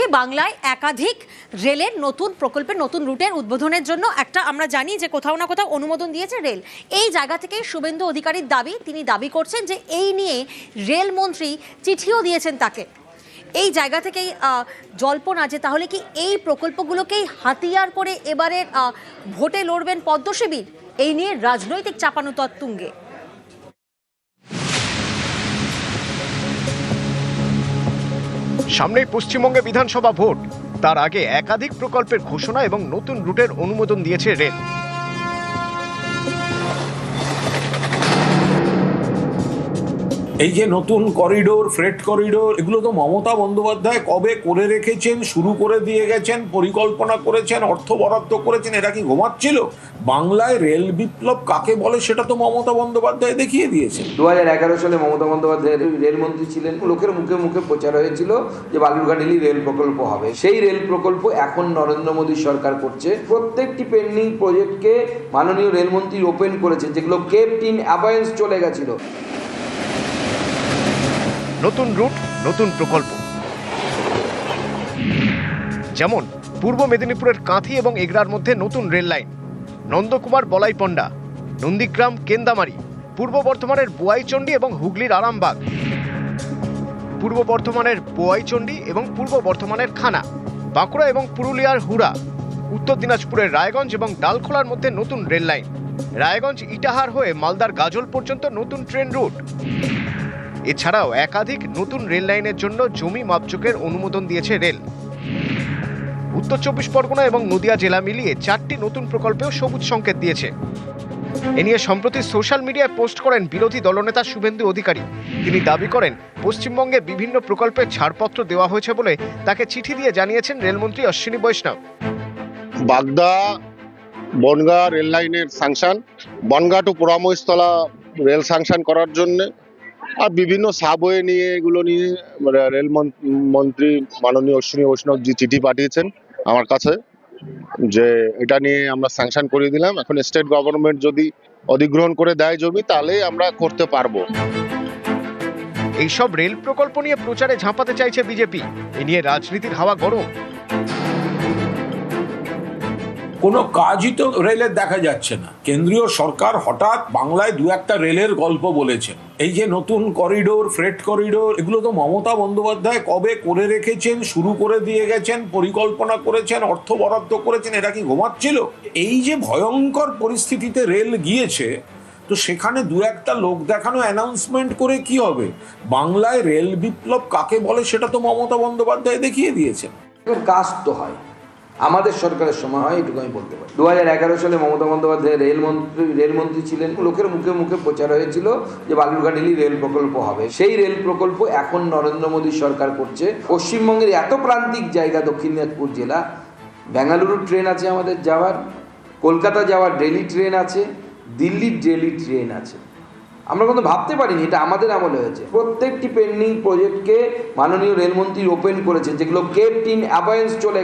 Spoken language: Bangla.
পশ্চিমবঙ্গে বাংলায় একাধিক রেলের নতুন প্রকল্পের নতুন রুটের উদ্বোধনের জন্য একটা আমরা জানি যে কোথাও না কোথাও অনুমোদন দিয়েছে রেল। এই জায়গা থেকে শুভেন্দু অধিকারীর দাবি, তিনি দাবি করছেন যে এই নিয়ে রেলমন্ত্রী চিঠিও দিয়েছেন তাকে। এই জায়গা থেকেই জল্পনা যে তাহলে কি এই প্রকল্পগুলোকেই হাতিয়ার করে এবারের ভোটে লড়বেন পদ্ম শিবির, এই নিয়ে রাজনৈতিক চাপানুতর তুঙ্গে। সামনেই পশ্চিমবঙ্গে বিধানসভা ভোট, তার আগে একাধিক প্রকল্পের ঘোষণা এবং নতুন রুটের অনুমোদন দিয়েছে রেল। এই যে নতুন করিডোর, ফ্রেট করিডোর, এগুলো তো মমতা বন্দ্যোপাধ্যায় কবে করে রেখেছেন, শুরু করে দিয়ে গেছেন, পরিকল্পনা করেছেন, অর্থ বরাদ্দ করেছেন। এরা কি ঘুমাচ্ছিল? বাংলায় রেল বিপ্লব কাকে বলে সেটা তো মমতা বন্দ্যোপাধ্যায় দেখিয়ে দিয়েছে। 2011 সালে মমতা বন্দ্যোপাধ্যায় রেলমন্ত্রী ছিলেন, লোকের মুখে মুখে প্রচার হয়েছিল যে বালুরঘাট-হিলি রেল প্রকল্প হবে। সেই রেল প্রকল্প এখন নরেন্দ্র মোদী সরকার করছে। প্রত্যেকটি পেন্ডিং প্রজেক্টকে মাননীয় রেলমন্ত্রী ওপেন করেছে, যেগুলো কেপ্ট ইন অ্যাবায়েন্স চলে গেছিল। নতুন রুট, নতুন প্রকল্প, যেমন পূর্ব মেদিনীপুরের কাঁথি এবং এগরার মধ্যে নতুন রেল লাইন, নন্দকুমার বলাইপন্ডা, নন্দীগ্রাম কেন্দামারি, পূর্ব বর্ধমানের বোয়াইচন্ডী এবং হুগলির আরামবাগ, পূর্ব বর্ধমানের বোয়াইচন্ডী এবং পূর্ব বর্ধমানের খানা, বাঁকুড়া এবং পুরুলিয়ার হুড়া, উত্তর দিনাজপুরের রায়গঞ্জ এবং ডালখোলার মধ্যে নতুন রেল লাইন, রায়গঞ্জ ইটাহার হয়ে মালদার গাজল পর্যন্ত নতুন ট্রেন রুট। এছাড়াও একাধিক নতুন রেল লাইনের জন্য জমি মাপজোকের অনুমোদন দিয়েছে রেল। উত্তর 24 পরগনা এবং নদিয়া জেলা মিলিয়ে 4টি নতুন প্রকল্পেও সবুজ সংকেত দিয়েছে। এ নিয়ে সম্প্রতি সোশ্যাল মিডিয়ায় পোস্ট করেন বিরোধী দলনেতা শুভেন্দু অধিকারী। তিনি দাবি করেন পশ্চিমবঙ্গে বিভিন্ন প্রকল্পের ছাড়পত্র দেওয়া হয়েছে বলে তাকে চিঠি দিয়ে জানিয়েছেন রেলমন্ত্রী অশ্বিনী বৈষ্ণব। বাগদা বনগাঁ রেল লাইনের sanction, Bongaon to Poramahishtala rail sanction করার জন্য, আর বিভিন্ন সাবওয়ে নিয়ে এগুলো নিয়ে রেল মন্ত্রী মাননীয় অশ্বিনী বৈষ্ণব জি চিঠি পাঠিয়েছেন আমার কাছে যে এটা নিয়ে আমরা স্যাংশন করিয়ে দিলাম। এখন স্টেট গভর্নমেন্ট যদি অধিগ্রহণ করে দেয় জমি, তাহলে আমরা করতে পারবো। এইসব রেল প্রকল্প নিয়ে প্রচারে ঝাঁপাতে চাইছে বিজেপি। এ নিয়ে রাজনীতির হাওয়া গরম। কোনো কাজই তো রেলের দেখা যাচ্ছে না। কেন্দ্রীয় সরকার হঠাৎ বাংলায় দু একটা রেলের গল্প বলেছেন। এই যে নতুন করিডোর, ফ্রেট করিডোর, এগুলো তো মমতা বন্দ্যোপাধ্যায় কবে করে রেখেছেন, শুরু করে দিয়ে গেছেন, পরিকল্পনা করেছেন, অর্থ বরাদ্দ করেছেন। এরা কি ঘুমাচ্ছিল? এই যে ভয়ঙ্কর পরিস্থিতিতে রেল গিয়েছে, তো সেখানে দু একটা লোক দেখানো অ্যানাউন্সমেন্ট করে কি হবে? বাংলায় রেল বিপ্লব কাকে বলে সেটা তো মমতা বন্দ্যোপাধ্যায় দেখিয়ে দিয়েছেন। কাজ তো হয়, আমাদের সরকারের সময় হয়, এটুকু আমি বলতে পারি। 2011 সালে মমতা বন্দ্যোপাধ্যায় রেলমন্ত্রী ছিলেন, লোকের মুখে মুখে প্রচার হয়েছিল যে বালুরঘাট-হিলি রেল প্রকল্প হবে। সেই রেল প্রকল্প এখন নরেন্দ্র মোদী সরকার করছে। পশ্চিমবঙ্গের এত প্রান্তিক জায়গা, দক্ষিণ দিনাজপুর জেলা, বেঙ্গালুরু ট্রেন আছে আমাদের যাওয়ার, কলকাতা যাওয়ার ডেলি ট্রেন আছে, দিল্লির ডেলি ট্রেন আছে। আমরা কিন্তু ভাবতে পারিনি এটা আমাদের আমলে হয়েছে। প্রত্যেকটি পেন্ডিং প্রজেক্টকে মাননীয় রেলমন্ত্রী ওপেন করেছেন, যেগুলো কেপ্ট ইন অ্যাবায়েন্স চলে